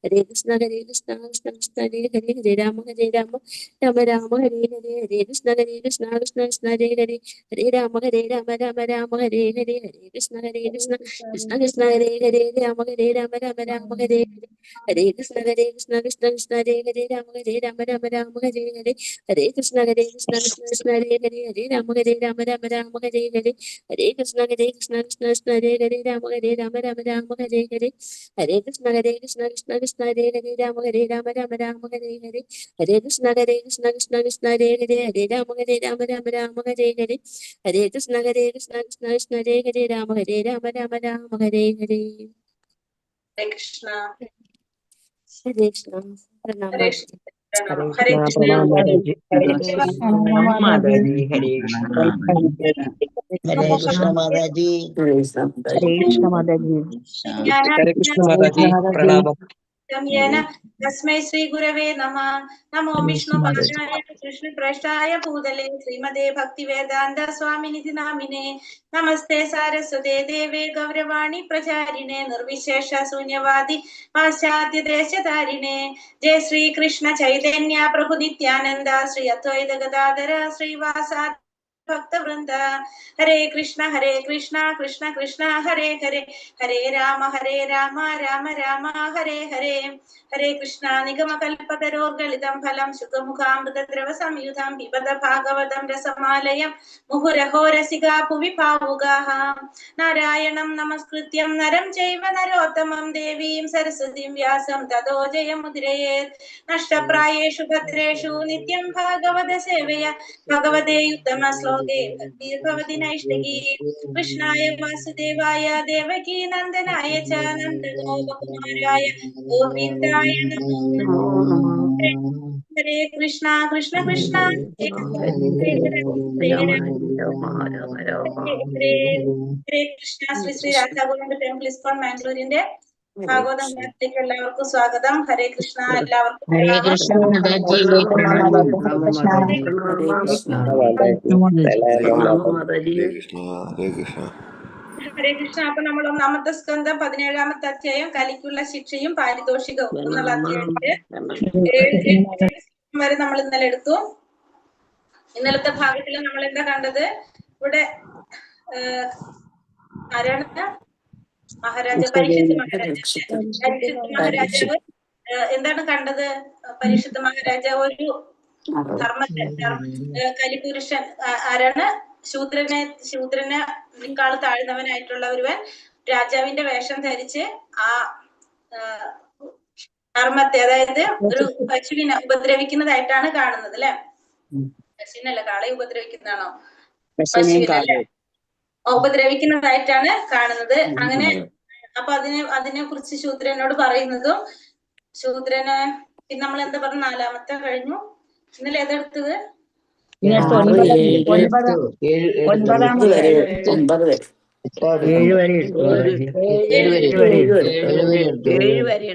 ഹരേ കൃഷ്ണ കൃഷ്ണ കൃഷ്ണ ഹരേ ഹരേ, ഹരേ രാമ രാമ രാമ ഹരേ ഹരേ, ഹരേ കൃഷ്ണ കൃഷ്ണ കൃഷ്ണ ഹരേ ഹരേ, ഹരേ രാമ രാമ രാമ ഹരേ ഹരേ, ഹരേ കൃഷ്ണ കൃഷ്ണ കൃഷ്ണ ഹരേ ഹരേ, രാമ രാമ രാമ ഹരേ ഹരേ, ഹരേ കൃഷ്ണ കൃഷ്ണ കൃഷ്ണ ഹരേ ഹരേ, രാമ രാമ ഹരേ ഹരേ, ഹരേ കൃഷ്ണ കൃഷ്ണ കൃഷ്ണ ഹരേ ഹരേ, ഹരേ രാമ രാമ ഹരേ ഹരേ, ഹരേ കൃഷ്ണ കൃഷ്ണ കൃഷ്ണ ഹരേ ഹരേ, രാമ രാമ ഹരേ ഹരേ, ഹരേ കൃഷ്ണ കൃഷ്ണ കൃഷ്ണ ഹരേ ഹരേ, രാമ രാമ ഹരേ ഹരേ, ഹരേ കൃഷ്ണ കൃഷ്ണ കൃഷ്ണ ഹരേ ഹരേ, ഹരേ രാമ രാമ ഹരേ ഹരേ, ഹരേ കൃഷ്ണ കൃഷ്ണ കൃഷ്ണ ഹരേ ഹരേ, രാമ രാമ ഹരേ ഹരേ. ഹരേ കൃഷ്ണ. ഹരേ കൃഷ്ണ. പ്രണാമം. ഹരേ ഹരേ കൃഷ്ണ. മാതാജി. ഹരേ കൃഷ്ണ മാതാജി. ഹരേ കൃഷ്ണ. ഹരേ കൃഷ്ണ മാതാജി. ഹരേ കൃഷ്ണ മാതാജി. ഹരേ കൃഷ്ണ മാതാജി. പ്രണാമം. തസ്മൈ ശ്രീ ഗുരവേ നമഃ. നമോ വിഷ്ണുപാദായ കൃഷ്ണപ്രേഷ്ഠായ ഭൂതലേ ശ്രീമതേ ഭക്തിവേദാന്ത സ്വാമിനിധി നാമിനേ. നമസ്തേ സാരസ്വതേ ദേവേ ഗൗരവാണി പ്രചാരിണേ നിർവിശേഷ ശൂന്യവാദി പാശ്ചാത്യ ദേശധാരിണേ. ജയ ശ്രീ കൃഷ്ണ ചൈതന്യ പ്രഭു നിത്യാനന്ദ ശ്രീ അദ്വൈത ഗദാധര ശ്രീവാസാദി ഭക്തവൃന്ദ. ഹരേ കൃഷ്ണ കൃഷ്ണ കൃഷ്ണ ഹരേ ഹരേ, ഹരേ രാമ രാമ രാമ ഹരേ ഹരേ. ഹരേ കൃഷ്ണ. നിഗമകൽപതരോർഗളിതം ഫലം ശുഖമുഖാമൃതദ്രവ സംയുതം പിബത ഭാഗവതം രസമാലയം മുഹുരഹോ രസികാ ഭുവി ഭാവുകാഃ. നാരായണം നമസ്കൃത്യം നരം ചൈവ നരോത്തമം ദേവീം സരസ്വതീം വ്യാസം തതോ ജയമുദ്രയേത്. നഷ്ടപ്രായേഷു ഭദ്രേഷു നിത്യം ഭാഗവത സേവയ ഭഗവതേ ഉത്തമ ശ്ലോകേ ഭക്തിർഭവതി നൈഷ്ഠികീ. കൃഷ്ണായ വാസുദേവായ ദേവകീ നന്ദനായ ച നന്ദഗോപകുമാരായ ഗോവിന്ദായ നമോ നമഃ. ഹരേ കൃഷ്ണ കൃഷ്ണ കൃഷ്ണ ഹരേ കൃഷ്ണ. ശ്രീ ശ്രീ രാധാഗോവിന്ദ ടെമ്പിൾ ഇസ്കോൺ മാംഗ്ലൂരിന്റെ ഭാഗവതം ക്ലാസ്സിലേക്ക് എല്ലാവർക്കും സ്വാഗതം. ഹരേ കൃഷ്ണ. എല്ലാവർക്കും ഹരേ കൃഷ്ണ മാതാജി. ഹരേ കൃഷ്ണ. അപ്പൊ നമ്മൾ ഒന്നാമത്തെ സ്കന്ധം 17-ാമത്തെ അധ്യായം കലിക്കുള്ള ശിക്ഷയും പാരിതോഷികവും എന്നുള്ള അധ്യായത്തില് 7 വരെ നമ്മൾ ഇന്നലെ എടുത്തു. ഇന്നലത്തെ ഭാഗത്തിൽ നമ്മൾ എന്താ കണ്ടത്? ഇവിടെ ആരാണ്? പരീക്ഷിത്ത് മഹാരാജാവ് എന്താണ് കണ്ടത്? പരീക്ഷിത്ത് മഹാരാജാവ് ഒരു കലിപുരുഷൻ ആരാണ്? ശൂദ്രനെക്കാൾ താഴ്ന്നവനായിട്ടുള്ള ഒരുവൻ രാജാവിന്റെ വേഷം ധരിച്ച് ആ ധർമ്മത്തെ, അതായത് ഒരു പശുവിനെ ഉപദ്രവിക്കുന്നതായിട്ടാണ് കാണുന്നത് അല്ലെ? പശുവിനല്ല, കാളയെ ഉപദ്രവിക്കുന്നതാണോ? പശുവിനല്ലേ, ഉപദ്രവിക്കുന്നതായിട്ടാണ് കാണുന്നത്. അങ്ങനെ അപ്പൊ അതിനെ കുറിച്ച് ശൂദ്രനോട് പറയുന്നതും, ശൂദ്രന് പിന്നെ നമ്മൾ എന്താ പറഞ്ഞ 4-ാമത്തെ കഴിഞ്ഞു. ഇന്നലെ ഏതെടുത്തത്? 9 വരെ. 7 വരെ.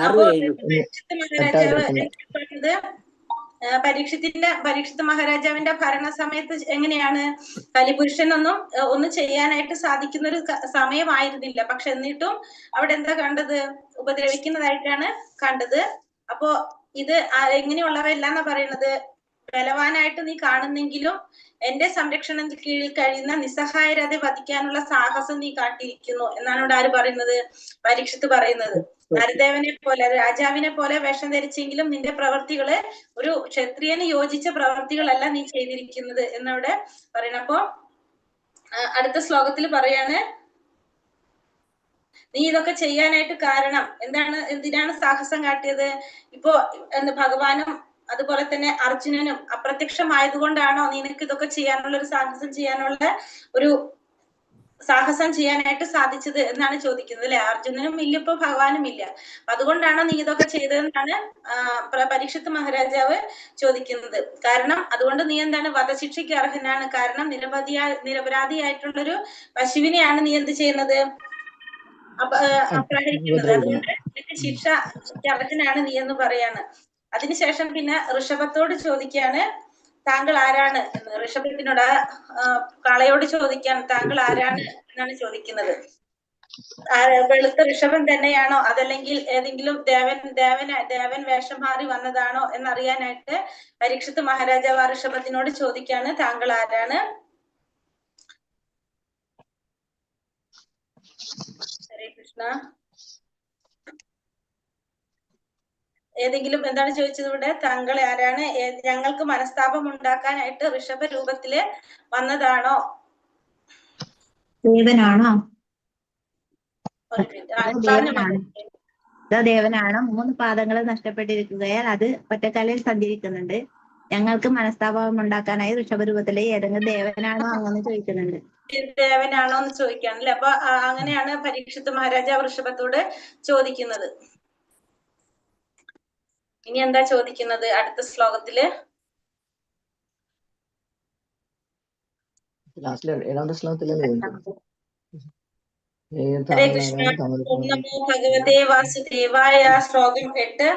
അപ്പൊ പരീക്ഷിത്ത് മഹാരാജാവിന്റെ ഭരണ സമയത്ത് എങ്ങനെയാണ്? ഒന്നും ചെയ്യാനായിട്ട് സാധിക്കുന്ന ഒരു സമയമായിരുന്നില്ല. പക്ഷെ എന്നിട്ടും അവിടെ എന്താ കണ്ടത്? ഉപദ്രവിക്കുന്നതായിട്ടാണ് കണ്ടത്. അപ്പോ ഇത് എങ്ങനെയുള്ളവയല്ല എന്നാ പറയുന്നത്? ബലവാനായിട്ട് നീ കാണുന്നെങ്കിലും എന്റെ സംരക്ഷണത്തിൽ കീഴിൽ കഴിയുന്ന നിസ്സഹായരതെ വധിക്കാനുള്ള സാഹസം നീ കാട്ടിയിരിക്കുന്നു എന്നാണ് ഇവിടെ ആര് പറയുന്നത്? പരീക്ഷിത്ത് പറയുന്നത്. നരദേവനെ പോലെ, രാജാവിനെ പോലെ വേഷം ധരിച്ചെങ്കിലും നിന്റെ പ്രവർത്തികള് ഒരു ക്ഷത്രിയന് യോജിച്ച പ്രവർത്തികളല്ല നീ ചെയ്തിരിക്കുന്നത് എന്നവിടെ പറയണം. അപ്പൊ അടുത്ത ശ്ലോകത്തിൽ പറയാണ്, നീ ഇതൊക്കെ ചെയ്യാനായിട്ട് കാരണം എന്താണ്? എന്തിനാണ് സാഹസം കാട്ടിയത്? ഇപ്പോ ഭഗവാനും അതുപോലെ തന്നെ അർജുനനും അപ്രത്യക്ഷമായതുകൊണ്ടാണോ നിനക്ക് ഇതൊക്കെ ചെയ്യാനുള്ള ഒരു സാഹസം ചെയ്യാനായിട്ട് സാധിച്ചത് എന്നാണ് ചോദിക്കുന്നത് അല്ലെ? അർജുനനും ഇല്ല, ഇപ്പൊ ഭഗവാനും ഇല്ല, അതുകൊണ്ടാണോ നീ ഇതൊക്കെ ചെയ്തതെന്നാണ് പരീക്ഷിത്ത് മഹാരാജാവ് ചോദിക്കുന്നത്. കാരണം അതുകൊണ്ട് നീ എന്താണ്? വധശിക്ഷയ്ക്ക് അർഹനാണ്. കാരണം നിരപരാധിയായിട്ടുള്ളൊരു പശുവിനെയാണ് നീ എന്ത് ചെയ്യുന്നത്? അപഹരിക്കുന്നത്. അതുകൊണ്ട് നിനക്ക് ശിക്ഷ അർഹനാണ് നീ എന്ന് പറയാണ്. അതിനുശേഷം പിന്നെ ഋഷഭത്തോട് ചോദിക്കാണ്, താങ്കൾ ആരാണ് എന്ന്. ഋഷഭത്തിനോട്, കാളയോട് ചോദിക്കാൻ, താങ്കൾ ആരാണ് എന്നാണ് ചോദിക്കുന്നത്. വെളുത്ത ഋഷഭൻ തന്നെയാണോ അതല്ലെങ്കിൽ ഏതെങ്കിലും ദേവൻ വേഷം മാറി വന്നതാണോ എന്നറിയാനായിട്ട് പരീക്ഷിത്ത് മഹാരാജാവ് ആ ഋഷഭത്തിനോട് ചോദിക്കാണ്, താങ്കൾ ആരാണ്? ഹരേ കൃഷ്ണ. ഏതെങ്കിലും എന്താണ് ചോദിച്ചത് ഇവിടെ? താങ്കൾ ആരാണ്? ഞങ്ങൾക്ക് മനസ്താപം ഉണ്ടാക്കാനായിട്ട് ഋഷഭ രൂപത്തില് വന്നതാണോ? ദേവനാണോ? ഒരു മിനിറ്റ്. ദേവനാണ്. 3 പാദങ്ങൾ നഷ്ടപ്പെട്ടിരിക്കുകയാൽ അത് ഒറ്റക്കാലിൽ സഞ്ചരിക്കുന്നുണ്ട്. ഞങ്ങൾക്ക് മനസ്താപം ഉണ്ടാക്കാനായി ഋഷഭരൂപത്തിലെ ഏതെങ്കിലും ദേവനാണോ അങ്ങനെ ചോദിക്കുന്നുണ്ട്. ദേവനാണോ എന്ന് ചോദിക്കുകയാണല്ലേ. അപ്പൊ അങ്ങനെയാണ് പരീക്ഷിത്ത് മഹാരാജാവ് ഋഷഭത്തോട് ചോദിക്കുന്നത്. ഇനി എന്താ ചോദിക്കുന്നത് അടുത്ത ശ്ലോകത്തില്? ഹരേ കൃഷ്ണ. ഓം നമോ ഭഗവതേ വാസുദേവായ. ശ്ലോകം 8.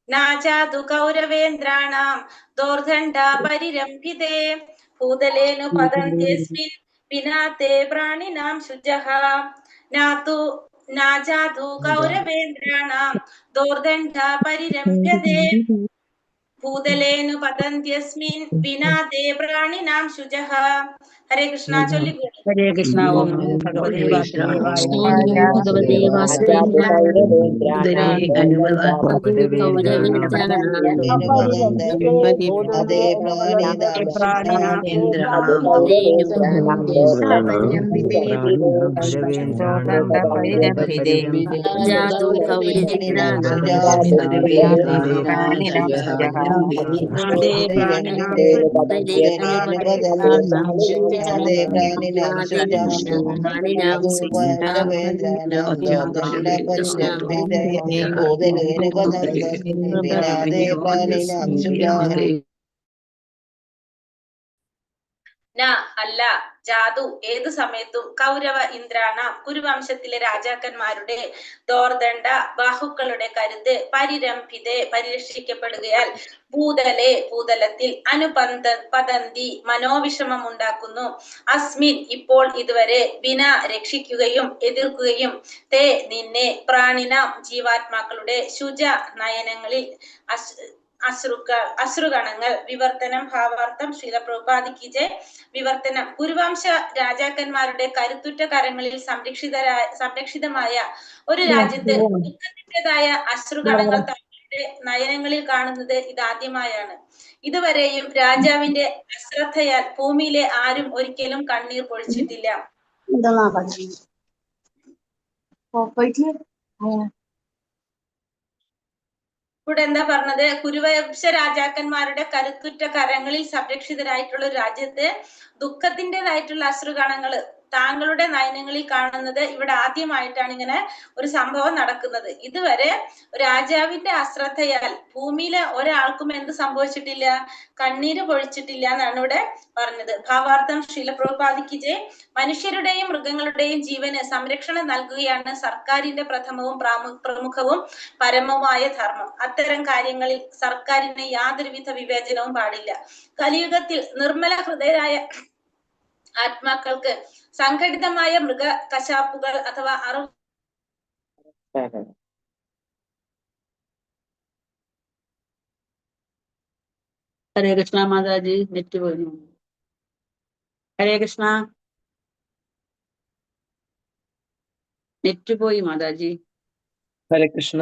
നാചാതു കൗരവേന്ദ്രാണാം ദോർദണ്ഡ പരിരംഭിതേ ഭൂതലേനു പതന്ത്യസ്മിൻ വിനാതേ പ്രാണിനാം ശുചഃ. നാചാതു കൗരവേന്ദ്രാണാം ദോർദണ്ഡ പരിരംഭ്യതേ ഭൂതലേനു പതന്ത്യസ്മിൻ വിനാതേ പ്രാണിനാം ശുചഃ. ഹരേ കൃഷ്ണ. ചൊല്ലിക്കോളൂ. ഹരേ കൃഷ്ണ. ഓം നമോ ഭഗവതേ വാസുദേവായ. ഭഗവതേ വാസുദേവായ. അല്ല, ജാതു ഏതു സമയത്തും കൗരവ ഇന്ദ്രാണാം കുരുവംശത്തിലെ രാജാക്കന്മാരുടെ ദോർദണ്ഡ ബാഹുക്കളുടെ കരുത്ത് പരിരംഭിതെ പരിരക്ഷിക്കപ്പെടുകയാൽ ഭൂതലെ ഭൂതലത്തിൽ പതന്തി മനോവിഷമം ഉണ്ടാക്കുന്നു. അസ്മിൻ ഇപ്പോൾ ഇതുവരെ വിന രക്ഷിക്കുകയും എതിർക്കുകയും തേ നിന്നെ പ്രാണിനാം ജീവാത്മാക്കളുടെ ശുച നയനങ്ങളിൽ അശ്രുഗണങ്ങൾ. വിവർത്തനം ഭാവാർത്ഥം ശ്രീല പ്രഭുപാദിക്ക് വിവർത്തനം. കുരുവംശ രാജാക്കന്മാരുടെ കരുത്തുറ്റ കരങ്ങളിൽ സംരക്ഷിതമായ ഒരു രാജ്യത്ത് ദുഃഖത്തിൻ്റെതായ അശ്രുഗണങ്ങൾ തങ്ങളുടെ നയനങ്ങളിൽ കാണുന്നത് ഇതാദ്യമായാണ്. ഇതുവരെയും രാജാവിന്റെ അശ്രദ്ധയാൽ ഭൂമിയിലെ ആരും ഒരിക്കലും കണ്ണീർ പൊഴിച്ചിട്ടില്ല. ഇവിടെ എന്താ പറഞ്ഞത്? കുരുവംശ രാജാക്കന്മാരുടെ കരുത്തുറ്റ കരങ്ങളിൽ സംരക്ഷിതരായിട്ടുള്ള ഒരു രാജ്യത്ത് ദുഃഖത്തിൻ്റെതായിട്ടുള്ള അശ്രുകണങ്ങള് താങ്കളുടെ നയനങ്ങളിൽ കാണുന്നത് ഇവിടെ ആദ്യമായിട്ടാണ് ഇങ്ങനെ ഒരു സംഭവം നടക്കുന്നത്. ഇതുവരെ രാജാവിന്റെ അശ്രദ്ധയാൽ ഭൂമിയിലെ ഒരാൾക്കും എന്ത് സംഭവിച്ചിട്ടില്ല? കണ്ണീര് പൊഴിച്ചിട്ടില്ല എന്നാണ് ഇവിടെ പറഞ്ഞത്. ഭാവാർത്ഥം ശ്രീല പ്രഭുപാദിക്ക് മനുഷ്യരുടെയും മൃഗങ്ങളുടെയും ജീവന് സംരക്ഷണം നൽകുകയാണ് സർക്കാരിന്റെ പ്രഥമവും പ്രമുഖവും പരമവുമായ ധർമ്മം. അത്തരം കാര്യങ്ങളിൽ സർക്കാരിന് യാതൊരുവിധ വിവേചനവും പാടില്ല. കലിയുഗത്തിൽ നിർമ്മല ഹൃദയരായ ആത്മാക്കൾക്ക് സംഘടിതമായ മൃഗ കശാപ്പുകൾ അഥവാ ഹരേ കൃഷ്ണ മാതാജി. നെറ്റ് പോയിരുന്നു. ഹരേ കൃഷ്ണ. നെറ്റ് പോയി മാതാജി. ഹരേ കൃഷ്ണ.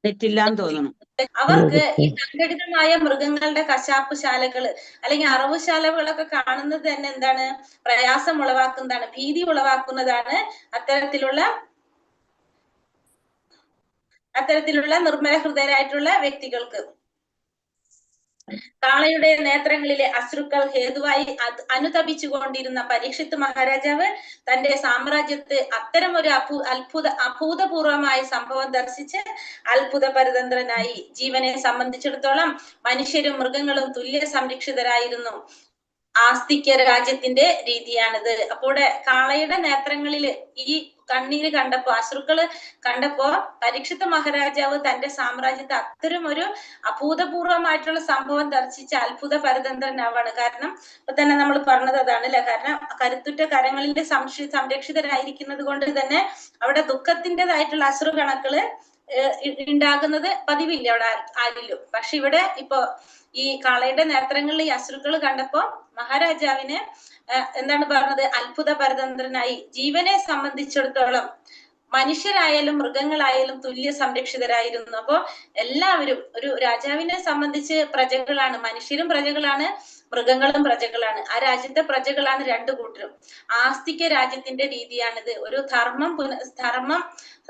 നെറ്റില്ലാന്ന് തോന്നുന്നു. അവർക്ക് ഈ സംഘടിതമായ മൃഗങ്ങളുടെ കശാപ്പ് ശാലകള് അല്ലെങ്കിൽ അറവുശാലകളൊക്കെ കാണുന്നത് തന്നെ എന്താണ്? പ്രയാസം ഉളവാക്കുന്നതാണ്, ഭീതി ഉളവാക്കുന്നതാണ്. അത്തരത്തിലുള്ള നിർമ്മല ഹൃദയരായിട്ടുള്ള വ്യക്തികൾക്ക്. കാളയുടെ നേത്രങ്ങളിലെ അശ്രുക്കൾ ഹേതുവായി അനുതപിച്ചുകൊണ്ടിരുന്ന പരീക്ഷിത്ത് മഹാരാജാവ് തന്റെ സാമ്രാജ്യത്ത് അത്തരം ഒരു അഭൂതപൂർവമായ സംഭവം ദർശിച്ച് അത്ഭുത പരതന്ത്രനായി. ജീവനെ സംബന്ധിച്ചിടത്തോളം മനുഷ്യരും മൃഗങ്ങളും തുല്യ സംരക്ഷിതരായിരുന്നു. ആസ്തിക്യ രാജ്യത്തിന്റെ രീതിയാണിത്. അപ്പോൾ കാളയുടെ നേത്രങ്ങളിൽ ഈ കണ്ണീര് കണ്ടപ്പോ, അശ്രുക്കള് കണ്ടപ്പോ പരീക്ഷിത് മഹാരാജാവ് തന്റെ സാമ്രാജ്യത്തെ അത്തരം ഒരു അഭൂതപൂർവമായിട്ടുള്ള സംഭവം ദർശിച്ച അത്ഭുത പരതന്ത്രനാവാണ്. കാരണം ഇപ്പൊ തന്നെ നമ്മൾ പറഞ്ഞത് അതാണ് അല്ലെ. കാരണം കരുത്തുറ്റ കരങ്ങളിൽ സംരക്ഷിതരായിരിക്കുന്നത് കൊണ്ട് തന്നെ അവിടെ ദുഃഖത്തിൻ്റെതായിട്ടുള്ള അശ്രു കണക്കള് ഉണ്ടാകുന്നത് പതിവില്ല അവിടെ ആരിലും. പക്ഷെ ഇവിടെ ഇപ്പൊ ഈ കാളയുടെ നേത്രങ്ങളിൽ ഈ അശ്രുക്കൾ കണ്ടപ്പോ മഹാരാജാവിന് എന്താണ് പറഞ്ഞത്? അത്ഭുത പരതന്ത്രനായി. ജീവനെ സംബന്ധിച്ചിടത്തോളം മനുഷ്യരായാലും മൃഗങ്ങളായാലും തുല്യ സംരക്ഷിതരായിരുന്നു. അപ്പോ എല്ലാവരും ഒരു രാജാവിനെ സംബന്ധിച്ച് പ്രജകളാണ്, മനുഷ്യരും പ്രജകളാണ്, മൃഗങ്ങളും പ്രജകളാണ്. ആ രാജ്യത്തെ പ്രജകളാണ് രണ്ടു കൂട്ടരും. ആസ്തിക്യ രാജ്യത്തിന്റെ രീതിയാണിത്. ഒരു ധർമ്മം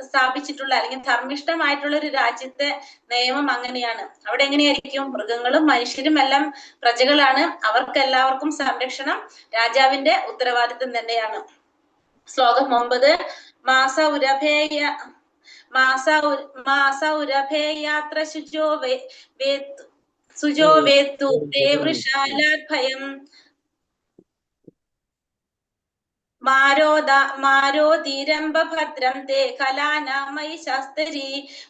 സ്ഥാപിച്ചിട്ടുള്ള അല്ലെങ്കിൽ ധർമ്മിഷ്ഠമായിട്ടുള്ള ഒരു രാജ്യത്തെ നിയമം അങ്ങനെയാണ്. അവിടെ എങ്ങനെയായിരിക്കും? മൃഗങ്ങളും മനുഷ്യരും എല്ലാം പ്രജകളാണ്. അവർക്കെല്ലാവർക്കും സംരക്ഷണം രാജാവിന്റെ ഉത്തരവാദിത്വം തന്നെയാണ്. ശ്ലോകം 9. മാസൗരഭേയാത്ര സുജോ വേത്തു തേ വൃഷാലാദ്ഭയം മാരോധീരംഭദ്രം തേ കലാനാമയി ശാസ്ത്രി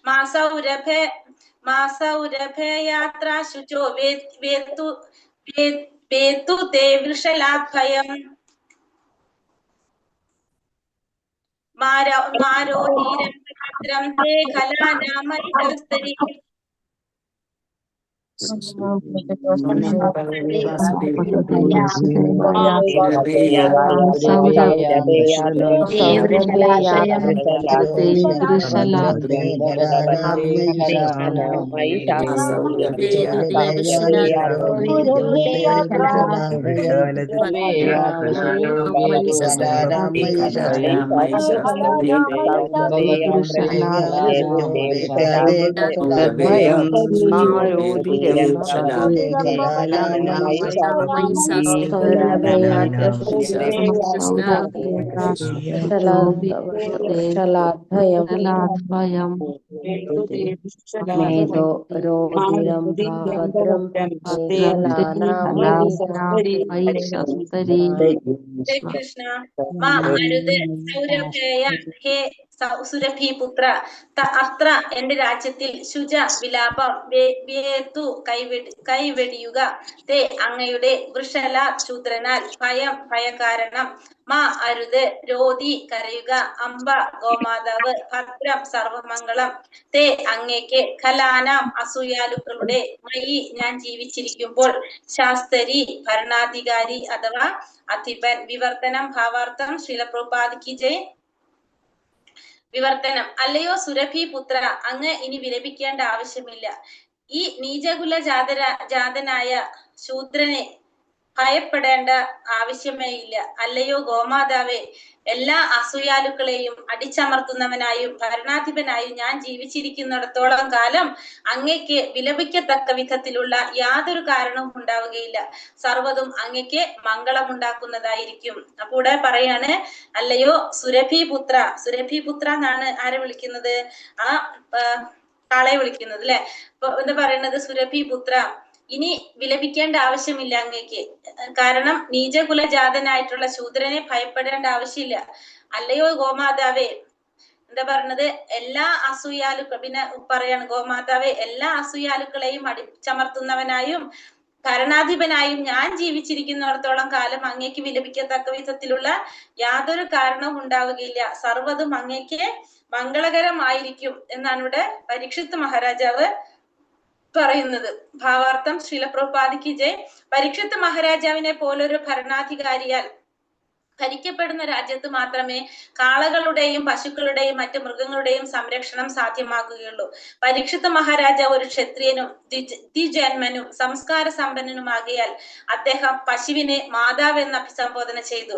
മാസൗരഭേയാത്ര ശുചോ വേത്തു തേ വൃഷലാദ്ഭയം മാരോധീരംഭദ്രം തേ കലാനാമയി ശാസ്ത്രി. കൃഷ്ണ. മാ അരുത് സൗരഭേയ ഹേ സുരഭി പുത്ര അത്ര എന്റെ രാജ്യത്തിൽ ശുച വിലാപം വേത്തു കൈവെടിയുക തേ അങ്ങയുടെ വൃഷല ശൂദ്രനാൽ ഭയകാരണം മാ അരുത് രോധി കരയുക അംബ ഗോമാതാവ് ഭദ്രം സർവമംഗളം തേ അങ്ങേക്ക് ഖലാനാം അസൂയാലുക്കളുടെ മയി ഞാൻ ജീവിച്ചിരിക്കുമ്പോൾ ശാസ്ത്രി ഭരണാധികാരി അഥവാ അധിപൻ. വിവർത്തനം ഭാവാർത്ഥം ശ്രീല പ്രഭുപാദ് കി ജയ്. വിവർത്തനം. അല്ലയോ സുരഭി പുത്ര, അങ്ങ് ഇനി വിലപിക്കേണ്ട ആവശ്യമില്ല. ഈ നീചകുല ജാതനായ ശൂദ്രനെ ഭയപ്പെടേണ്ട ആവശ്യമേ ഇല്ല. അല്ലയോ ഗോമാതാവേ, എല്ലാ അസൂയാലുക്കളെയും അടിച്ചമർത്തുന്നവനായും ഭരണാധിപനായും ഞാൻ ജീവിച്ചിരിക്കുന്നിടത്തോളം കാലം അങ്ങയ്ക്ക് വിലപിക്കത്തക്ക വിധത്തിലുള്ള യാതൊരു കാരണവും ഉണ്ടാവുകയില്ല. സർവ്വതും അങ്ങയ്ക്ക് മംഗളമുണ്ടാക്കുന്നതായിരിക്കും. അപ്പോൾ ഇവിടെ പറയാണ്, അല്ലയോ സുരഭി പുത്ര. സുരഭി പുത്ര എന്നാണ് ആരെ വിളിക്കുന്നത്? ആ കാളയെ വിളിക്കുന്നത് അല്ലെ. അപ്പൊ എന്താ പറയുന്നത്? സുരഭി പുത്ര, ഇനി വിലപിക്കേണ്ട ആവശ്യമില്ല അങ്ങേക്ക്. കാരണം നീചകുലജാതനായിട്ടുള്ള ശൂദ്രനെ ഭയപ്പെടേണ്ട ആവശ്യമില്ല. അല്ലയോ ഗോമാതാവേ, എന്താ പറഞ്ഞത്? എല്ലാ അസൂയാലുക്കൾ, പിന്നെ പറയാണ് ഗോമാതാവേ, എല്ലാ അസൂയാലുക്കളെയും അടിച്ചമർത്തുന്നവനായും ഭരണാധിപനായും ഞാൻ ജീവിച്ചിരിക്കുന്നിടത്തോളം കാലം അങ്ങേക്ക് വിലപിക്കത്തക്ക വിധത്തിലുള്ള യാതൊരു കാരണവും ഉണ്ടാവുകയില്ല. സർവ്വതും അങ്ങേക്ക് മംഗളകരമായിരിക്കും എന്നാണ് ഇവിടെ പരീക്ഷിത് മഹാരാജാവ് പറയുന്നത്. ഭാവാർത്ഥം ശ്രീല പ്രഭുപാദ് കി ജയ്. പരീക്ഷിത് മഹാരാജാവിനെ പോലൊരു ഭരണാധികാരിയാൽ ഭരിക്കപ്പെടുന്ന രാജ്യത്ത് മാത്രമേ കാളകളുടെയും പശുക്കളുടെയും മറ്റു മൃഗങ്ങളുടെയും സംരക്ഷണം സാധ്യമാകുകയുള്ളൂ. പരീക്ഷിത് മഹാരാജാവ് ഒരു ക്ഷത്രിയനും ദ്വിജന്മനും സംസ്കാര സമ്പന്നനുമാകിയാൽ അദ്ദേഹം പശുവിനെ മാതാവ് എന്ന് അഭിസംബോധന ചെയ്തു.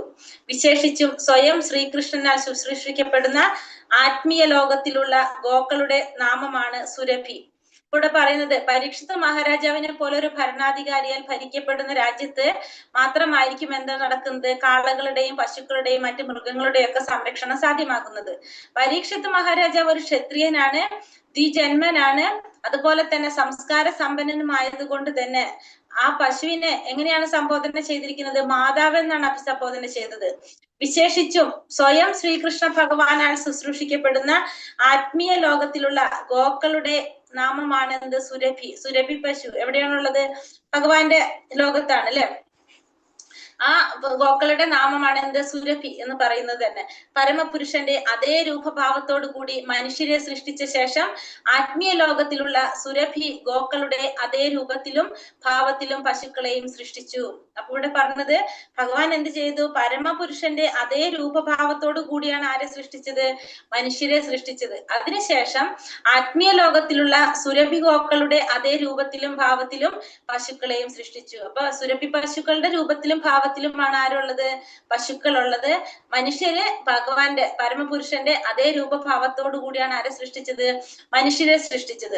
വിശേഷിച്ചും സ്വയം ശ്രീകൃഷ്ണനാൽ ശുശ്രൂഷിക്കപ്പെടുന്ന ആത്മീയ ലോകത്തിലുള്ള ഗോക്കളുടെ നാമമാണ് സുരഭി. ഇവിടെ പറയുന്നത് പരീക്ഷിത് മഹാരാജാവിനെ പോലെ ഒരു ഭരണാധികാരിയാൽ ഭരിക്കപ്പെടുന്ന രാജ്യത്ത് മാത്രമായിരിക്കും എന്താ നടക്കുന്നത്? കാളകളുടെയും പശുക്കളുടെയും മറ്റു മൃഗങ്ങളുടെയും ഒക്കെ സംരക്ഷണം സാധ്യമാകുന്നത്. പരീക്ഷിത് മഹാരാജാവ് ഒരു ക്ഷത്രിയനാണ്, ദ്വിജന്മനാണ്. അതുപോലെ തന്നെ സംസ്കാര സമ്പന്നനുമായതുകൊണ്ട് തന്നെ ആ പശുവിനെ എങ്ങനെയാണ് സംബോധന ചെയ്തിരിക്കുന്നത്? മാതാവ് എന്നാണ് അഭിസംബോധന ചെയ്തത്. വിശേഷിച്ചും സ്വയം ശ്രീകൃഷ്ണ ഭഗവാനാൽ ശുശ്രൂഷിക്കപ്പെടുന്ന ആത്മീയ ലോകത്തിലുള്ള ഗോക്കളുടെ നാമമാണ് എന്ത്? സുരഭി. സുരഭി പശു എവിടെയാണുള്ളത്? ഭഗവാന്റെ ലോകത്താണ് അല്ലെ. ആ ഗോക്കളുടെ നാമമാണ് എന്ത്? സുരഭി എന്ന് പറയുന്നത് തന്നെ. പരമപുരുഷന്റെ അതേ രൂപഭാവത്തോടു കൂടി മനുഷ്യരെ സൃഷ്ടിച്ച ശേഷം ആത്മീയ ലോകത്തിലുള്ള സുരഭി ഗോക്കളുടെ അതേ രൂപത്തിലും ഭാവത്തിലും പശുക്കളെയും സൃഷ്ടിച്ചു. അപ്പൊ ഇവിടെ പറഞ്ഞത് ഭഗവാൻ എന്ത് ചെയ്തു? പരമപുരുഷന്റെ അതേ രൂപഭാവത്തോടു കൂടിയാണ് ആരെ സൃഷ്ടിച്ചത്? മനുഷ്യരെ സൃഷ്ടിച്ചത്. അതിനുശേഷം ആത്മീയ ലോകത്തിലുള്ള സുരഭി ഗോക്കളുടെ അതേ രൂപത്തിലും ഭാവത്തിലും പശുക്കളെയും സൃഷ്ടിച്ചു. അപ്പൊ സുരഭി പശുക്കളുടെ രൂപത്തിലും ഭാവത്തിലുമാണ് ആരുള്ളത്? പശുക്കൾ ഉള്ളത്. മനുഷ്യര് ഭഗവാന്റെ പരമപുരുഷന്റെ അതേ രൂപഭാവത്തോടു കൂടിയാണ് ആരെ സൃഷ്ടിച്ചത്? മനുഷ്യരെ സൃഷ്ടിച്ചത്.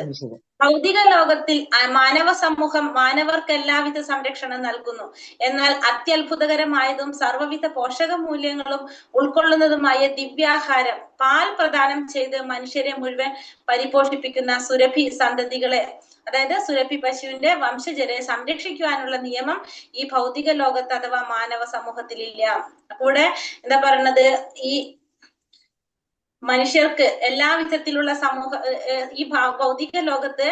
ഭൗതിക ലോകത്തിൽ മാനവ സമൂഹം മാനവർക്ക് എല്ലാവിധ സംരക്ഷണം നൽകുന്നു. എന്നാൽ അത്യത്ഭുതകരമായതും സർവ്വവിധ പോഷക മൂല്യങ്ങളും ഉൾക്കൊള്ളുന്നതുമായ ദിവ്യാഹാരം പാൽ പ്രദാനം ചെയ്ത് മനുഷ്യരെ മുഴുവൻ പരിപോഷിപ്പിക്കുന്ന സുരഭി സന്തതികളെ, അതായത് സുരഭി പശുവിന്റെ വംശജരെ സംരക്ഷിക്കുവാനുള്ള നിയമം ഈ ഭൗതിക ലോകത്ത് അഥവാ മാനവ സമൂഹത്തിലില്ല. അപ്പോൾ എന്താ പറയുന്നത്? ഈ മനുഷ്യർക്ക് എല്ലാ വിധത്തിലുള്ള ഈ ഭൗതിക ലോകത്ത്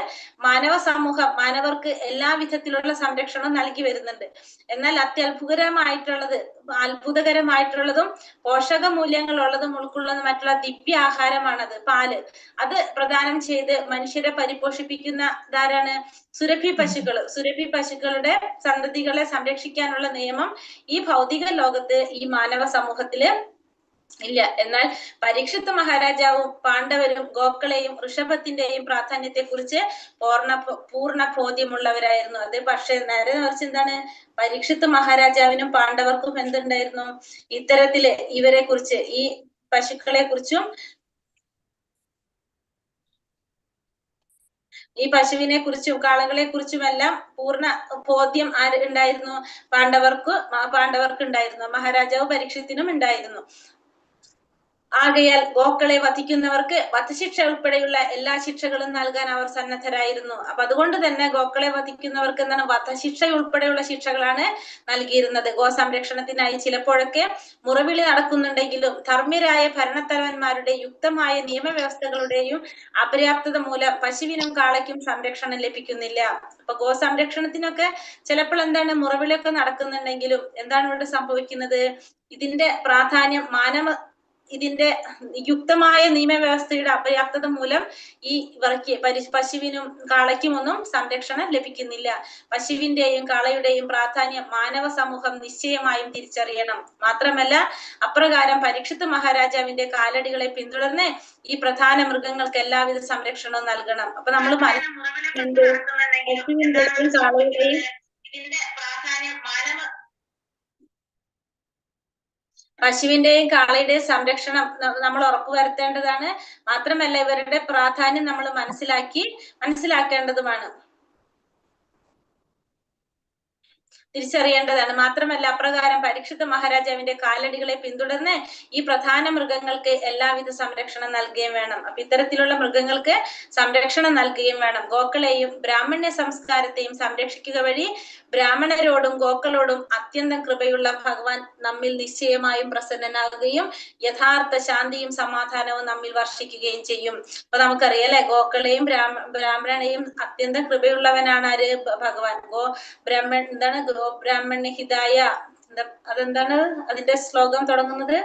മാനവ സമൂഹം മാനവർക്ക് എല്ലാ വിധത്തിലുള്ള സംരക്ഷണം നൽകി വരുന്നുണ്ട്. എന്നാൽ അത്ഭുതകരമായിട്ടുള്ളതും പോഷക മൂല്യങ്ങളുള്ളതും ഉൾക്കൊള്ളുന്നതുമായിട്ടുള്ള ദിവ്യ ആഹാരമാണത് പാല്. അത് പ്രദാനം ചെയ്ത് മനുഷ്യരെ പരിപോഷിപ്പിക്കുന്ന ധാരാണ് സുരഭി പശുക്കൾ. സുരഭി പശുക്കളുടെ സന്തതികളെ സംരക്ഷിക്കാനുള്ള നിയമം ഈ ഭൗതിക ലോകത്ത് ഈ മാനവ സമൂഹത്തില് ഇല്ല. എന്നാൽ പരീക്ഷിത്ത് മഹാരാജാവും പാണ്ഡവരും ഗോക്കളെയും ഋഷഭത്തിന്റെയും പ്രാധാന്യത്തെ കുറിച്ച് പൂർണ്ണ ബോധ്യമുള്ളവരായിരുന്നു. അത് പക്ഷെ നേരെ മറിച്ച് എന്താണ്? പരീക്ഷിത്ത് മഹാരാജാവിനും പാണ്ഡവർക്കും എന്തുണ്ടായിരുന്നു? ഇത്തരത്തില് ഇവരെ കുറിച്ച്, ഈ പശുക്കളെ കുറിച്ചും ഈ പശുവിനെ കുറിച്ചും കാളകളെ കുറിച്ചുമെല്ലാം പൂർണ്ണ ബോധ്യം ഉണ്ടായിരുന്നു? പാണ്ഡവർക്ക് ഉണ്ടായിരുന്നു. മഹാരാജാവ് പരീക്ഷത്തിനും ഉണ്ടായിരുന്നു. ആകയാൽ ഗോക്കളെ വധിക്കുന്നവർക്ക് വധശിക്ഷ ഉൾപ്പെടെയുള്ള എല്ലാ ശിക്ഷകളും നൽകാൻ അവർ സന്നദ്ധരായിരുന്നു. അപ്പൊ അതുകൊണ്ട് തന്നെ ഗോക്കളെ വധിക്കുന്നവർക്ക് എന്താണ്? വധശിക്ഷ ഉൾപ്പെടെയുള്ള ശിക്ഷകളാണ് നൽകിയിരുന്നത്. ഗോ സംരക്ഷണത്തിനായി ചിലപ്പോഴൊക്കെ മുറവിളി നടക്കുന്നുണ്ടെങ്കിലും ധർമ്മ്യരായ ഭരണത്തലവന്മാരുടെ യുക്തമായ നിയമവ്യവസ്ഥകളുടെയും അപര്യാപ്തത മൂലം പശുവിനും കാളയ്ക്കും സംരക്ഷണം ലഭിക്കുന്നില്ല. അപ്പൊ ഗോ സംരക്ഷണത്തിനൊക്കെ ചിലപ്പോൾ എന്താണ്? മുറവിളിയൊക്കെ നടക്കുന്നുണ്ടെങ്കിലും എന്താണ് ഇവിടെ സംഭവിക്കുന്നത്? ഇതിന്റെ പ്രാധാന്യം ഇതിന്റെ യുക്തമായ നിയമവ്യവസ്ഥയുടെ അപര്യാപ്തത മൂലം ഈ ഇവർക്ക് പശുവിനും കാളയ്ക്കും ഒന്നും സംരക്ഷണം ലഭിക്കുന്നില്ല. പശുവിന്റെയും കാളയുടെയും പ്രാധാന്യം മാനവ സമൂഹം നിശ്ചയമായും തിരിച്ചറിയണം. മാത്രമല്ല അപ്രകാരം പരീക്ഷിത്ത് മഹാരാജാവിന്റെ കാലടികളെ പിന്തുടർന്ന് ഈ പ്രധാന മൃഗങ്ങൾക്ക് എല്ലാവിധ സംരക്ഷണവും നൽകണം. അപ്പൊ നമ്മൾ പശുവിന്റെയും കാളയുടെയും ഇതിന്റെ പ്രാധാന്യം പശുവിന്റെയും കാളയുടെയും സംരക്ഷണം നമ്മൾ ഉറപ്പുവരുത്തേണ്ടതാണ്. മാത്രമല്ല ഇവരുടെ പ്രാധാന്യം നമ്മൾ മനസ്സിലാക്കേണ്ടതുമാണ്, തിരിച്ചറിയേണ്ടതാണ്. മാത്രമല്ല അപ്രകാരം പരീക്ഷിത്ത് മഹാരാജാവിന്റെ കാലടികളെ പിന്തുടർന്ന് ഈ പ്രധാന മൃഗങ്ങൾക്ക് എല്ലാവിധ സംരക്ഷണം നൽകുകയും വേണം. അപ്പൊ ഇത്തരത്തിലുള്ള മൃഗങ്ങൾക്ക് സംരക്ഷണം നൽകുകയും വേണം. ഗോക്കളെയും ബ്രാഹ്മണ്യ സംസ്കാരത്തെയും സംരക്ഷിക്കുക വഴി ബ്രാഹ്മണരോടും ഗോക്കളോടും അത്യന്തം കൃപയുള്ള ഭഗവാൻ നമ്മിൽ നിശ്ചയമായും പ്രസന്നനാകുകയും യഥാർത്ഥ ശാന്തിയും സമാധാനവും നമ്മിൽ വർഷിക്കുകയും ചെയ്യും. അപ്പൊ നമുക്കറിയാം അല്ലെ, ഗോക്കളെയും ബ്രാഹ്മണനെയും അത്യന്തം കൃപയുള്ളവനാണ് ആര്? ഭഗവാൻ. എന്താണ്? ഗോ ബ്രാഹ്മണ്യ ഹിതായ, അതെന്താണ് അതിന്റെ ശ്ലോകം തുടങ്ങുന്നത്?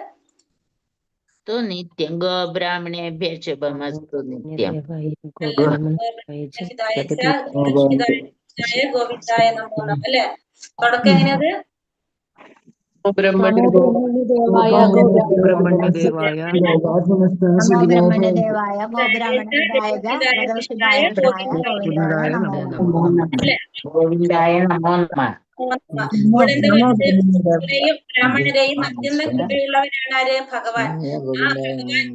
നിത്യം ഗോ ബ്രാഹ്മണേഭ്യ ശുഭമസ്തു നിത്യം. ഗോവിന്ദായ നമോ നമഃ അല്ലെ. തുടക്കം എങ്ങനെയത്? ബ്രഹ്മണ്യദേവായ ഗോവിന്ദായ നമോ നമഃ. ഇവിടെ എന്താ പറയുന്നത്? ബ്രാഹ്മണരെയും അത്യന്തം കൃപയുള്ളവരാണ് ആര്? ഭഗവാൻ. ആ ഭഗവാൻ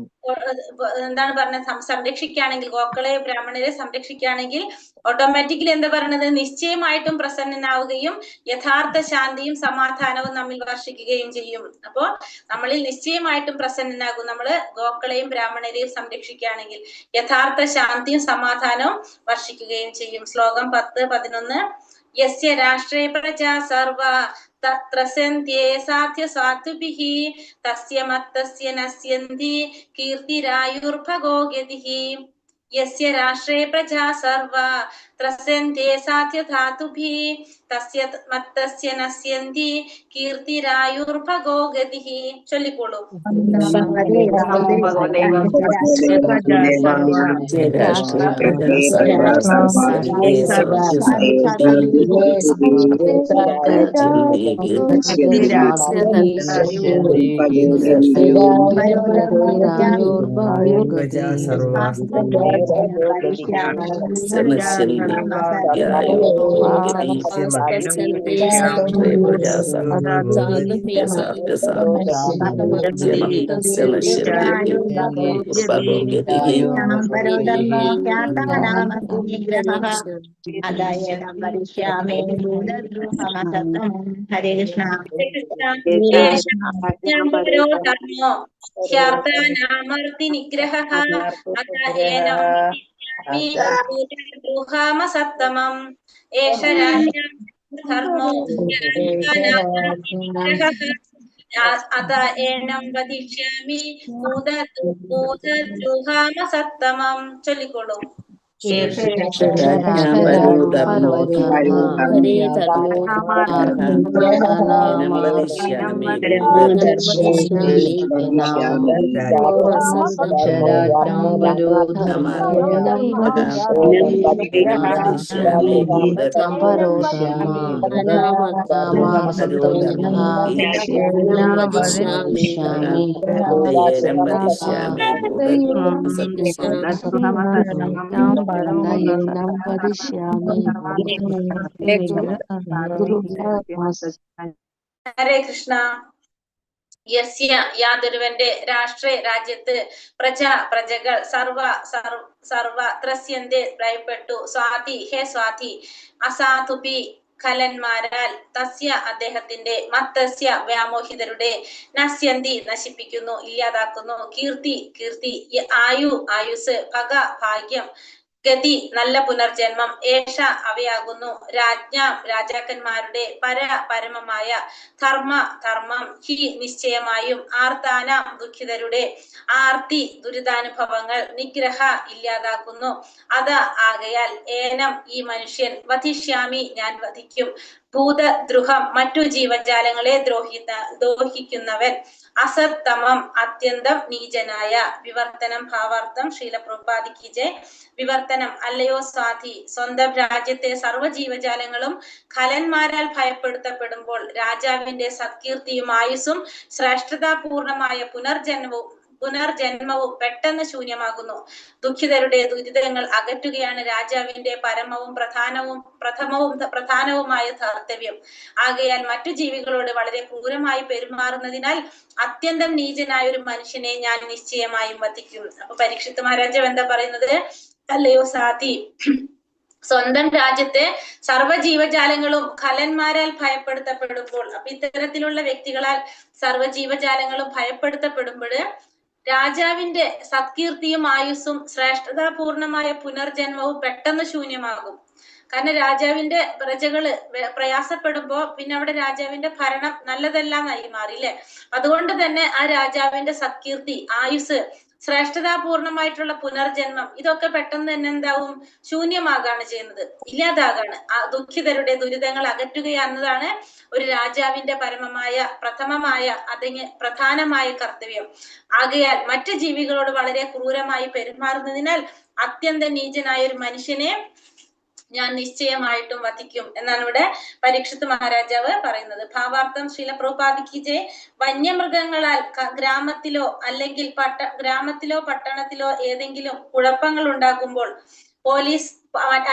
എന്താണ് പറഞ്ഞത്? സംരക്ഷിക്കുകയാണെങ്കിൽ, ഗോക്കളെ ബ്രാഹ്മണരെ സംരക്ഷിക്കുകയാണെങ്കിൽ ഓട്ടോമാറ്റിക്കലി എന്താ പറയണത്? നിശ്ചയമായിട്ടും പ്രസന്നനാവുകയും യഥാർത്ഥ ശാന്തിയും സമാധാനവും നമ്മിൽ വർഷിക്കുകയും ചെയ്യും. അപ്പോ നമ്മളിൽ നിശ്ചയമായിട്ടും പ്രസന്നനാകും. നമ്മള് ഗോക്കളെയും ബ്രാഹ്മണരെയും സംരക്ഷിക്കുകയാണെങ്കിൽ യഥാർത്ഥ ശാന്തിയും സമാധാനവും വർഷിക്കുകയും ചെയ്യും. ശ്ലോകം 10-11. യസ്യ രാഷ്ട്രേ പ്രജാ സർവ ത്രസന്ത്യേ സാധ്യ സാധുഭിഃ തസ്യ മത്തസ്യ നശ്യന്തി കീർത്തിരായുർഭഗോ ഗതിഃ. യസ്യ രാഷ്ട്രേ പ്രജാ സർവ ത്രസന്ത്യേ സാധ്യ ധാതുഭിഃ തസ്യ മത്തസ്യ നശ്യന്തി കീർത്തിരായുർഭഗോ ഗതിഃ. ചൊല്ലിക്കോളൂ. ഹരേ കൃഷ്ണ. ഹ്യാർത്ഥാനാമർത്തി നിഗ്രഹഃ സത്തമം ഏഷ രാജ്യം ധർമ്മോ അത ഏനം വദിഷ്യാമി ഭൂതദ്രുഹാമ സത്തമം. ചൊല്ലിക്കോളൂ. ഹരേ കൃഷ്ണ. യസ്യ യാതൊരുവന്റെ രാഷ്ട്രേ രാജ്യത്ത് പ്രജകൾ സർവ ത്രസ്യന്തെ ഭയപ്പെട്ടു സ്വാതി ഹേ സ്വാതി അസാധുഭി ഖലന്മാരാൽ തസ്യ അദ്ദേഹത്തിന്റെ മത്തസ്യ വ്യാമോഹിതരുടെ നശ്യന്തി നശിപ്പിക്കുന്നു, ഇല്ലാതാക്കുന്നു, കീർത്തി ആയുസ്, ഭഗ ഭാഗ്യം, ഗതി നല്ല പുനർജന്മം, ഏഷ അവയാകുന്നു, രാജാക്കന്മാരുടെ പരമമായ ധർമ്മം, ഹി നിശ്ചയമായും, ആർത്താന ദുഃഖിതരുടെ ആർത്തി ദുരിതാനുഭവങ്ങൾ, നിഗ്രഹ ഇല്ലാതാക്കുന്നു, അത ആകയാൽ, ഏനം ഈ മനുഷ്യൻ, വധിഷ്യാമി ഞാൻ വധിക്കും, ഭൂതദ്രുഹം മറ്റു ജീവജാലങ്ങളെ ദ്രോഹിക്കുന്നവൻ, അസത്തമം അത്യന്തം നീചനായ. വിവർത്തനം ഭാവാർത്ഥം ശ്രീല പ്രഭുപാദി കി ജയ്. വിവർത്തനം: അല്ലയോ സ്വാതി, സ്വന്തം രാജ്യത്തെ സർവ്വജീവജാലങ്ങളും ഖലന്മാരാൽ ഭയപ്പെടുത്തപ്പെടുമ്പോൾ രാജാവിന്റെ സത്കീർത്തിയും ആയുസ്സും ശ്രേഷ്ഠതാപൂർണമായ പുനർജന്മവും പെട്ടെന്ന് ശൂന്യമാകുന്നു. ദുഃഖിതരുടെ ദുരിതങ്ങൾ അകറ്റുകയാണ് രാജാവിന്റെ പരമവും പ്രധാനവുമായ കർത്തവ്യം. ആകയാൽ മറ്റു ജീവികളോട് വളരെ ക്രൂരമായി പെരുമാറുന്നതിനാൽ അത്യന്തം നീചനായ ഒരു മനുഷ്യനെ ഞാൻ നിശ്ചയമായും വധിക്കും. അപ്പൊ പരീക്ഷിത് മഹാരാജാവ് എന്താ പറയുന്നത്? അല്ലയോ സാധി, സ്വന്തം രാജ്യത്തെ സർവ്വജീവജാലങ്ങളും ഖലന്മാരാൽ ഭയപ്പെടുത്തപ്പെടുമ്പോൾ, അപ്പൊ ഇത്തരത്തിലുള്ള വ്യക്തികളാൽ സർവ്വജീവജാലങ്ങളും ഭയപ്പെടുത്തപ്പെടുമ്പോൾ രാജാവിന്റെ സത്കീർത്തിയും ആയുസ്സും ശ്രേഷ്ഠതാപൂർണമായ പുനർജന്മവും പെട്ടെന്ന് ശൂന്യമാകും. കാരണം രാജാവിന്റെ പ്രജകള് പ്രയാസപ്പെടുമ്പോ പിന്നെ അവിടെ രാജാവിന്റെ ഭരണം നല്ലതല്ലാന്നായി മാറിയില്ലേ. അതുകൊണ്ട് തന്നെ ആ രാജാവിന്റെ സത്കീർത്തി, ആയുസ്, ശ്രേഷ്ഠതാപൂർണമായിട്ടുള്ള പുനർജന്മം, ഇതൊക്കെ പെട്ടെന്ന് തന്നെ എന്താവും? ശൂന്യമാകാണ് ചെയ്യുന്നത്, ഇല്ലാതാകാണ്. ആ ദുഃഖിതരുടെ ദുരിതങ്ങൾ അകറ്റുക എന്നതാണ് ഒരു രാജാവിന്റെ പ്രധാനമായ കർത്തവ്യം. ആകയാൽ മറ്റു ജീവികളോട് വളരെ ക്രൂരമായി പെരുമാറുന്നതിനാൽ അത്യന്തം നീചനായ ഒരു മനുഷ്യനെ ഞാൻ നിശ്ചയമായിട്ടും വധിക്കും എന്നാണ് ഇവിടെ പരീക്ഷിത് മഹാരാജാവ് പറയുന്നത്. ഭാവാർത്ഥം ശ്രീല പ്രഭുപാദി കി ജയ്. വന്യമൃഗങ്ങളാൽ ഗ്രാമത്തിലോ പട്ടണത്തിലോ ഏതെങ്കിലും കുഴപ്പങ്ങൾ ഉണ്ടാകുമ്പോൾ പോലീസ്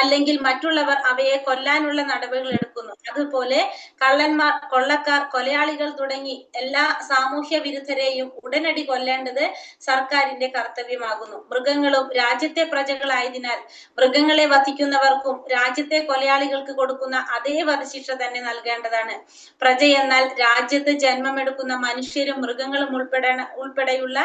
അല്ലെങ്കിൽ മറ്റുള്ളവർ അവയെ കൊല്ലാനുള്ള നടപടികൾ എടുക്കുന്നു. അതുപോലെ കള്ളന്മാർ, കൊള്ളക്കാർ, കൊലയാളികൾ തുടങ്ങി എല്ലാ സാമൂഹ്യ വിരുദ്ധരെയും ഉടനടി കൊല്ലേണ്ടത് സർക്കാരിന്റെ കർത്തവ്യമാകുന്നു. മൃഗങ്ങളും രാജ്യത്തെ പ്രജകളായതിനാൽ മൃഗങ്ങളെ വധിക്കുന്നവർക്കും രാജ്യത്തെ കൊലയാളികൾക്ക് കൊടുക്കുന്ന അതേ വധശിക്ഷ തന്നെ നൽകേണ്ടതാണ്. പ്രജ എന്നാൽ രാജ്യത്ത് ജന്മമെടുക്കുന്ന മനുഷ്യരും മൃഗങ്ങളും ഉൾപ്പെടെയുള്ള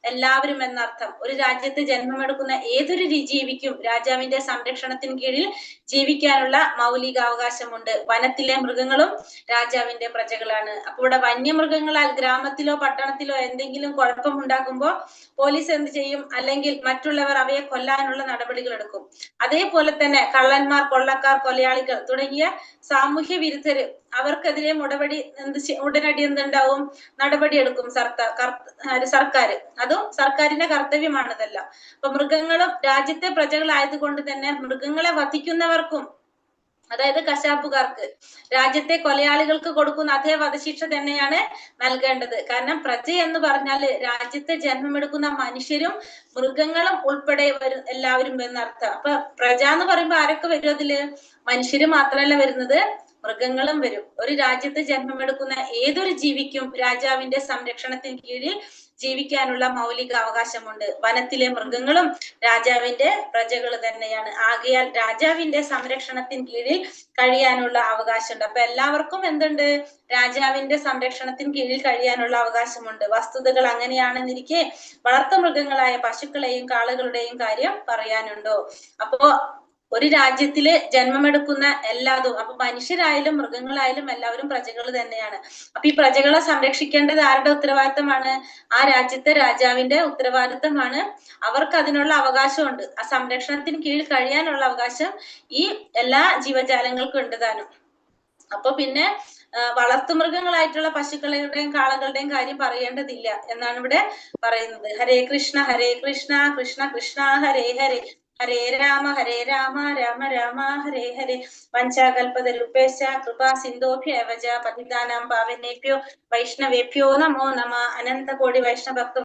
എല്ലാവരും എന്നർത്ഥം. ഒരു രാജ്യത്ത് ജന്മമെടുക്കുന്ന ഏതൊരു ജീവിക്കും രാജാവിന്റെ സംരക്ഷണത്തിന് കീഴിൽ ജീവിക്കാനുള്ള മൗലികാവകാശമുണ്ട്. വനത്തിലെ മൃഗങ്ങളും രാജാവിന്റെ പ്രജകളാണ്. അപ്പൊ ഇവിടെ വന്യമൃഗങ്ങളാൽ ഗ്രാമത്തിലോ പട്ടണത്തിലോ എന്തെങ്കിലും കുഴപ്പമുണ്ടാകുമ്പോൾ പോലീസ് എന്ത് ചെയ്യും? അല്ലെങ്കിൽ മറ്റുള്ളവർ അവയെ കൊല്ലാനുള്ള നടപടികൾ എടുക്കും. അതേപോലെ തന്നെ കള്ളന്മാർ, കൊള്ളക്കാർ, കൊലയാളികൾ തുടങ്ങിയ സാമൂഹ്യ വിരുദ്ധര് അവർക്കെതിരെ ഉടനടി എന്തുണ്ടാവും? നടപടി എടുക്കും സർക്കാർ. അതും സർക്കാരിന്റെ കർത്തവ്യമാണിതെല്ലാം. അപ്പൊ മൃഗങ്ങളും രാജ്യത്തെ പ്രജകളായതുകൊണ്ട് തന്നെ മൃഗങ്ങളെ വധിക്കുന്നവർക്കും, അതായത് കശാപ്പുകാർക്ക്, രാജ്യത്തെ കൊലയാളികൾക്ക് കൊടുക്കുന്ന അതേ വധശിക്ഷ തന്നെയാണ് നൽകേണ്ടത്. കാരണം പ്രജ എന്ന് പറഞ്ഞാല് രാജ്യത്തെ ജന്മമെടുക്കുന്ന മനുഷ്യരും മൃഗങ്ങളും ഉൾപ്പെടെ എല്ലാവരും എന്നർത്ഥം. അപ്പൊ പ്രജ എന്ന് പറയുമ്പോ ആരൊക്കെ വരും അതില്? മനുഷ്യര് മാത്രമല്ല വരുന്നത്, മൃഗങ്ങളും വരും. ഒരു രാജ്യത്ത് ജന്മമെടുക്കുന്ന ഏതൊരു ജീവിക്കും രാജാവിന്റെ സംരക്ഷണത്തിന് കീഴിൽ ജീവിക്കാനുള്ള മൗലിക അവകാശമുണ്ട്. വനത്തിലെ മൃഗങ്ങളും രാജാവിന്റെ പ്രജകൾ തന്നെയാണ്. ആകയാൽ രാജാവിന്റെ സംരക്ഷണത്തിന് കീഴിൽ കഴിയാനുള്ള അവകാശമുണ്ട്. അപ്പൊ എല്ലാവർക്കും എന്തുണ്ട്? രാജാവിന്റെ സംരക്ഷണത്തിന് കീഴിൽ കഴിയാനുള്ള അവകാശമുണ്ട്. വസ്തുതകൾ അങ്ങനെയാണെന്നിരിക്കെ വളർത്തുമൃഗങ്ങളായ പശുക്കളെയും കാളകളുടെയും കാര്യം പറയാനുണ്ടോ? അപ്പോ ഒരു രാജ്യത്തില് ജന്മമെടുക്കുന്ന എല്ലാതും, അപ്പൊ മനുഷ്യരായാലും മൃഗങ്ങളായാലും എല്ലാവരും പ്രജകൾ തന്നെയാണ്. അപ്പൊ ഈ പ്രജകളെ സംരക്ഷിക്കേണ്ടത് ആരുടെ ഉത്തരവാദിത്തമാണ്? ആ രാജ്യത്തെ രാജാവിന്റെ ഉത്തരവാദിത്തമാണ്. അവർക്ക് അതിനുള്ള അവകാശമുണ്ട്. ആ സംരക്ഷണത്തിന് കീഴിൽ കഴിയാനുള്ള അവകാശം ഈ എല്ലാ ജീവജാലങ്ങൾക്കും ഉണ്ട് താനും. അപ്പൊ പിന്നെ വളർത്തുമൃഗങ്ങളായിട്ടുള്ള പശുക്കളുടെയും കാളകളുടെയും കാര്യം പറയേണ്ടതില്ല എന്നാണ് ഇവിടെ പറയുന്നത്. ഹരേ കൃഷ്ണ കൃഷ്ണ കൃഷ്ണ ഹരേ ഹരേ, ഹരേ രാമ രാമ രാമ ഹരേ ഹരേ. വഞ്ചാകൽപതരുപേശ്ച കൃപാ സിന്ധോഭ്യവച പതിതാനാം പാവനേഭ്യോ വൈഷ്ണവേഭ്യോ നമോ നമഃ. അനന്തകോടി വൈഷ്ണവ ഭക്ത